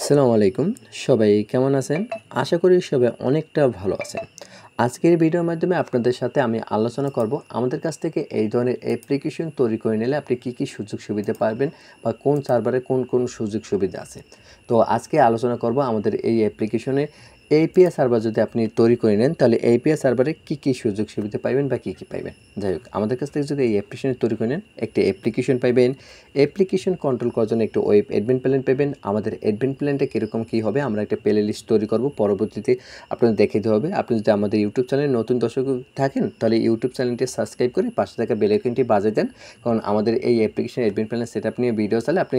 আসসালামু আলাইকুম। সবাই কেমন আছেন? আশা করি সবাই অনেকটা ভালো আছেন। আজকের ভিডিওর মাধ্যমে আপনাদের সাথে আমি আলোচনা করব আমাদের কাছ থেকে এই ধরনের অ্যাপ্লিকেশন তৈরি করে নিলে আপনি কী সুযোগ সুবিধা পাবেন বা কোন সার্ভারে কোন সুযোগ সুবিধা আছে। তো আজকে আলোচনা করব আমাদের এই অ্যাপ্লিকেশনে API সার্ভার যদি আপনি তৈরি করে নেন তাহলে API সার্ভারে কী সুযোগ সুবিধা পাইবেন বা কী পাইবেন। যাই হোক, আমাদের কাছ থেকে যদি এই অ্যাপ্লিকেশন তৈরি করে নেন, একটি অ্যাপ্লিকেশন পাইবেন। অ্যাপ্লিকেশন কন্ট্রোল করার জন্য একটু ওয়েব অ্যাডমিন প্ল্যান পাবেন। আমাদের অ্যাডমিন প্ল্যানটা কীরকম কী হবে আমরা একটা প্লে লিস্ট তৈরি করব, পরবর্তীতে আপনাদের দেখিয়ে দেওয়া হবে। আপনি যদি আমাদের ইউটিউব চ্যানেলে নতুন দর্শক থাকেন তাহলে ইউটিউব চ্যানেলটি সাবস্ক্রাইব করে পাশে থাকা বেল আইকনটি বাজিয়ে দেন, কারণ আমাদের এই অ্যাপ্লিকেশন অ্যাডমিন প্ল্যানের সেটআপ নিয়ে ভিডিও চাইলে আপনি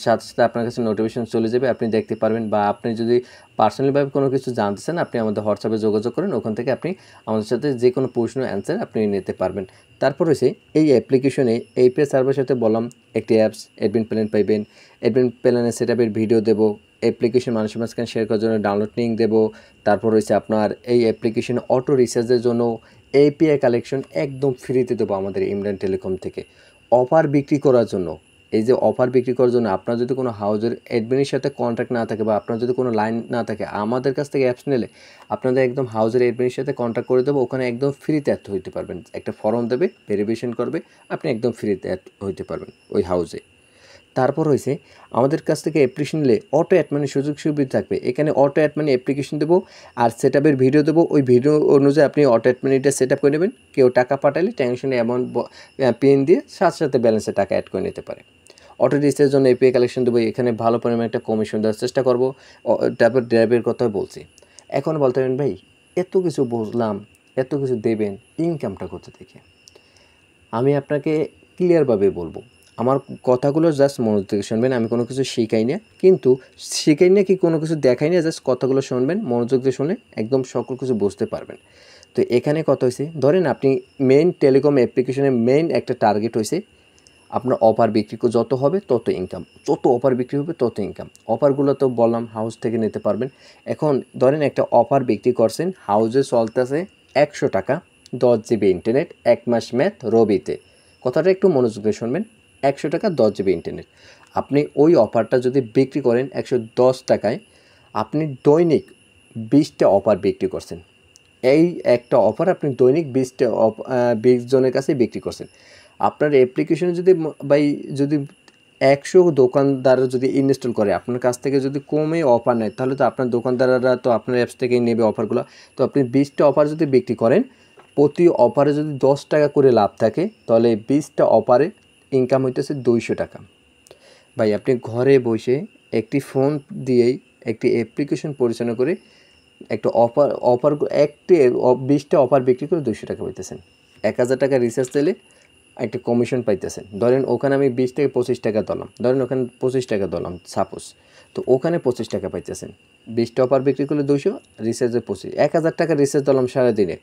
সাথে সাথে আপনার কাছে নোটিফিকেশন চলে যাবে, আপনি দেখতে পারবেন। বা আপনি যদি পার্সোনালিভাবে কোনো কিছু জানতে চান আপনি আমাদের হোয়াটসঅ্যাপে যোগাযোগ করেন, ওখান থেকে আপনি আমাদের সাথে যে কোনো প্রশ্ন অ্যান্সার আপনি নিতে পারবেন। তারপর হচ্ছে এই অ্যাপ্লিকেশনে API সার্ভারের সাথে বললাম একটি অ্যাপস অ্যাডমিন প্ল্যান পাইবেন। অ্যাডমিন প্ল্যানের সেটআপের ভিডিও দেবো, অ্যাপ্লিকেশন মানুষের মাঝখানে শেয়ার করার জন্য ডাউনলোড লিঙ্ক দেবো। তারপর হচ্ছে আপনার এই অ্যাপ্লিকেশনে অটো রিচার্জের জন্য API কালেকশন একদম ফ্রিতে দেবো আমাদের ইমরান টেলিকম থেকে। অফার বিক্রি করার জন্য, এই যে অফার বিক্রি করার জন্য আপনার যদি কোনো হাউজের অ্যাডমিনের সাথে কন্ট্যাক্ট না থাকে বা আপনার যদি কোনো লাইন না থাকে, আমাদের কাছ থেকে অ্যাপস নিলে আপনাদের একদম হাউজের অ্যাডমিনের সাথে কন্ট্যাক্ট করে দেবো, ওখানে একদম ফ্রিতে অ্যাড হইতে পারবেন। একটা ফর্ম দেবে, ভেরিফিকেশন করবে, আপনি একদম ফ্রিতে অ্যাড হইতে পারবেন ওই হাউজে। তারপর হয়েছে আমাদের কাছ থেকে অ্যাপ্লিকেশন নিলে অটো অ্যাড মানি সুযোগ সুবিধা থাকবে। এখানে অটো অ্যাড মানি অ্যাপ্লিকেশন দেবো আর সেটআপের ভিডিও দেবো, ওই ভিডিও অনুযায়ী আপনি অটো অ্যাড মানিটা সেট আপ করে নেবেন। কেউ টাকা পাঠালে টেনশনে অ্যামাউন্ট পিন দিয়ে সাথে সাথে ব্যালেন্সে টাকা অ্যাড করে নিতে পারে। অটো রিচার্জের জন্য API কালেকশন দেবো, এখানে ভালো পরিমাণে একটা কমিশন দেওয়ার চেষ্টা করবো। তারপর ড্রাইভের কথা বলছি। এখন বলতে পারেন ভাই এত কিছু বুঝলাম, এত কিছু দেবেন, ইনকামটা কোথা থেকে? আমি আপনাকে ক্লিয়ারভাবে বলবো, আমার কথাগুলো জাস্ট মনোযোগ থেকে শুনবেন। আমি কোনো কিছু শিখাই না, কিন্তু শিখাই না কি কোনো কিছু দেখাই না, জাস্ট কথাগুলো শুনবেন, মনোযোগ দিয়ে শুনে একদম সকল কিছু বুঝতে পারবেন। তো এখানে কথা হয়েছে, ধরেন আপনি মেইন টেলিকম অ্যাপ্লিকেশনের মেইন একটা টার্গেট হয়েছে আপনার অফার বিক্রি যত হবে তত ইনকাম, যত অফার বিক্রি হবে তত ইনকাম। অফারগুলো তো বললাম হাউস থেকে নিতে পারবেন। এখন ধরেন একটা অফার বিক্রি করছেন, হাউজে চলতেছে 100 টাকা 10 জিবি ইন্টারনেট, 1 মাস ম্যাথ রবিতে। কথাটা একটু মনোযোগ দিয়ে শুনবেন। 100 টাকা 10 জিবি ইন্টারনেট, আপনি ওই অফারটা যদি বিক্রি করেন 110 টাকায়, আপনি দৈনিক 20টা অফার বিক্রি করছেন। এই একটা অফার আপনি দৈনিক 20টা 20 জনের কাছে বিক্রি করছেন। আপনার অ্যাপ্লিকেশনে যদি যদি 100 দোকানদার যদি ইনস্টল করে আপনার কাছ থেকে যদি কমে অফার নেয়, তাহলে তো আপনার দোকানদাররা তো আপনার অ্যাপস থেকেই নেবে অফারগুলো। তো আপনি 20টা অফার যদি বিক্রি করেন, প্রতি অফারে যদি 10 টাকা করে লাভ থাকে, তাহলে 20টা অফারে ইনকাম হইতেছে 200 টাকা। ভাই আপনি ঘরে বসে একটি ফোন দিয়েই একটি অ্যাপ্লিকেশন পরিচালনা করে একটা অফার একটি 20টা অফার বিক্রি করে 200 টাকা পাইতেছেন। 1000 টাকা রিচার্জ দিলে একটা কমিশন পাইতেছেন। ধরেন ওখানে আমি 20 থেকে 25 টাকা দিলাম, ধরেন ওখানে 25 টাকা দিলাম সাপোজ, তো ওখানে 25 টাকা পাইতেছেন। 20টা অফার বিক্রি করলে 200, রিচার্জে 25, 1000 টাকা রিচার্জ দিলাম সারাদিনে,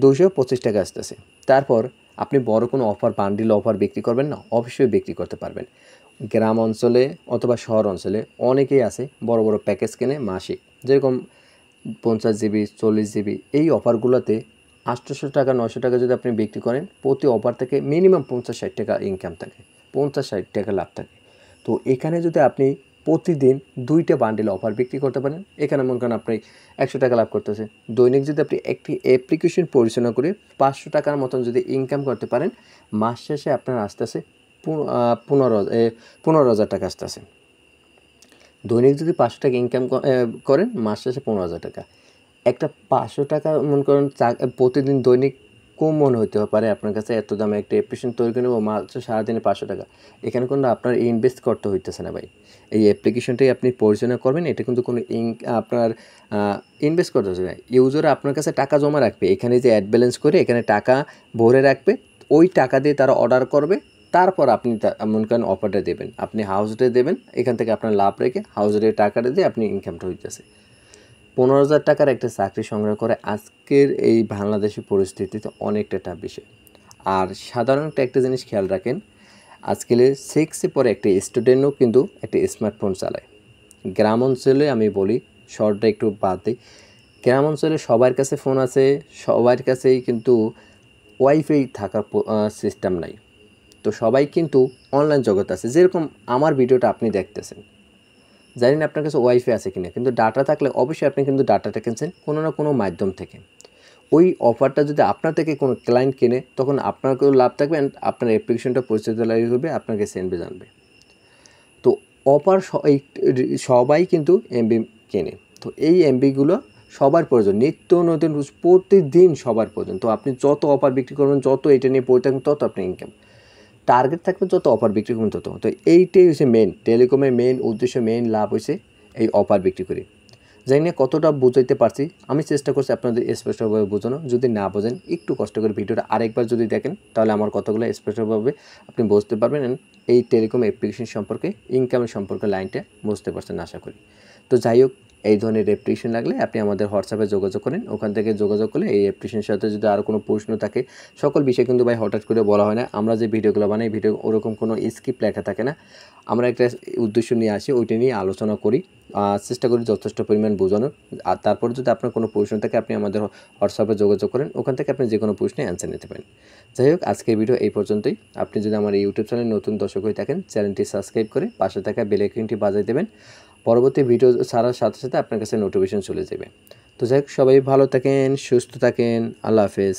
225 টাকা আসতেছে। তারপর আপনি বড় কোনো অফার বান্ডিল অফার বিক্রি করবেন না, অবশ্যই বিক্রি করতে পারবেন। গ্রাম অঞ্চলে অথবা শহর অঞ্চলে অনেকেই আছে বড় বড় প্যাকেজ কেনে মাসিক, যেরকম 50 জিবি 40 জিবি। এই অফারগুলোতে 800 টাকা 900 টাকা যদি আপনি বিক্রি করেন, প্রতি অফার থেকে মিনিমাম 50-60 টাকা ইনকাম থাকে, 50-60 টাকা লাভ থাকে। তো এখানে যদি আপনি প্রতিদিন 2টা বান্ডেল অফার বিক্রি করতে পারেন, এখানে মনে করেন আপনি 100 টাকা লাভ করতেছে। দৈনিক যদি আপনি একটি অ্যাপ্লিকেশন পরিচালনা করে 500 টাকার মতন যদি ইনকাম করতে পারেন, মাস শেষে আপনার আসতে আসে 15,000 টাকা আসতেছে। দৈনিক যদি 500 টাকা ইনকাম করেন, মাস শেষে 15,000 টাকা। একটা 500 টাকা মনে করেন প্রতিদিন দৈনিক কম মনে হতে পারে আপনার কাছে, এত দামে একটা অ্যাপ্লিকেশন তৈরি করে নেবো মাত্র সারাদিনে 500 টাকা। এখানে কিন্তু আপনার ইনভেস্ট করতে হইতেছে না ভাই। এই অ্যাপ্লিকেশনটাই আপনি পরিচালনা করবেন, এটা কিন্তু কোনো আপনার ইনভেস্ট করতে হচ্ছে না। ইউজার আপনার কাছে টাকা জমা রাখবে, এখানে যে অ্যাড ব্যালেন্স করে এখানে টাকা ভরে রাখবে, ওই টাকা দিয়ে তারা অর্ডার করবে, তারপর আপনি মনে করেন অফারটা দেবেন, আপনি হাউস রেট দেবেন, এখান থেকে আপনার লাভ রেখে হাউস রেট টাকাটা দিয়ে আপনি ইনকামটা হইতেছে। 15,000 টাকার একটা চাকরি সংগ্রহ করে আজকের এই বাংলাদেশের পরিস্থিতিতে অনেকটা টাফ বিষয়। আর সাধারণত একটা জিনিস খেয়াল রাখেন, আজকাল 6 পরে একটা স্টুডেন্টও কিন্তু একটা স্মার্টফোন চালায়। গ্রাম অঞ্চলে আমি বলি, শহরটা একটু বাদ দিই, গ্রাম অঞ্চলে সবার কাছে ফোন আছে, সবার কাছেই কিন্তু ওয়াইফাই থাকার সিস্টেম নাই। তো সবাই কিন্তু অনলাইন জগৎ আছে, যেরকম আমার ভিডিওটা আপনি দেখতেছেন। জানি না আপনার কাছে ওয়াইফাই আছে কিনা, কিন্তু ডাটা থাকলে অবশ্যই আপনি কিন্তু ডাটাটা কিনছেন কোনো না কোনো মাধ্যম থেকে। ওই অফারটা যদি আপনার থেকে কোনো ক্লায়েন্ট কেনে তখন আপনাকেও লাভ থাকবে অ্যান্ড আপনার অ্যাপ্লিকেশনটা পরিচিতলাভী হবে, আপনাকে সেন্ড জানবে। তো অফার সবাই কিন্তু এমবি কেনে, তো এই এমবিগুলো সবার প্রয়োজন, নিত্য নতুন প্রতিদিন সবার প্রয়োজন। তো আপনি যত অফার বিক্রি করবেন, যত এটা নিয়ে পড়ে থাকবেন, তত আপনি ইনকাম টার্গেট থাকবে, যত অফার বিক্রি করবেন তত। তো এইটাই হচ্ছে মেন টেলিকমের মেন উদ্দেশ্য, মেন লাভ হচ্ছে এই অফার বিক্রি করে। জানি না কতটা বুঝাইতে পারছি, আমি চেষ্টা করছি আপনাদের স্পষ্টভাবে বোঝানো। যদি না বোঝেন একটু কষ্ট করে ভিডিওটা আরেকবার যদি দেখেন তাহলে আমার কথাগুলো স্পষ্টভাবে আপনি বুঝতে পারবেন। এই টেলিকম অ্যাপ্লিকেশন সম্পর্কে, ইনকামের সম্পর্কে লাইনটা বুঝতে পারছেন আশা করি। তো যাই হোক, এই ধরনের অ্যাপ্লিকেশন লাগলে আপনি আমাদের হোয়াটসঅ্যাপে যোগাযোগ করেন। ওখান থেকে যোগাযোগ করলে এই অ্যাপ্লিকেশনের সাথে যদি আরও কোনো প্রশ্ন থাকে, সকল বিষয় কিন্তু ভাই হঠাৎ করে বলা হয় না। আমরা যে ভিডিওগুলো বানাই, ভিডিও ওরকম কোনো স্ক্রিপ্ট লেখা থাকে না। আমরা একটা উদ্দেশ্য নিয়ে আসি, ওইটা নিয়ে আলোচনা করি, চেষ্টা করি যথেষ্ট পরিমাণ বোঝানোর। আর তারপর যদি আপনার কোনো প্রশ্ন থাকে আপনি আমাদের হোয়াটসঅ্যাপে যোগাযোগ করেন, ওখান থেকে আপনি যে কোনো প্রশ্নে অ্যান্সার নিতে পারেন। যাই হোক, আজকের ভিডিও এই পর্যন্তই। আপনি যদি আমার ইউটিউব চ্যানেল নতুন দর্শক হয়ে থাকেন, চ্যানেলটি সাবস্ক্রাইব করে পাশে থাকা বেল আইকনটি বাজিয়ে দেবেন। পরবর্তী ভিডিও ছাড়ার সাথে সাথে আপনার কাছে নোটিফিকেশন চলে যাবে। তো যাই হোক, সবাই ভালো থাকেন, সুস্থ থাকেন, আল্লাহ হাফেজ।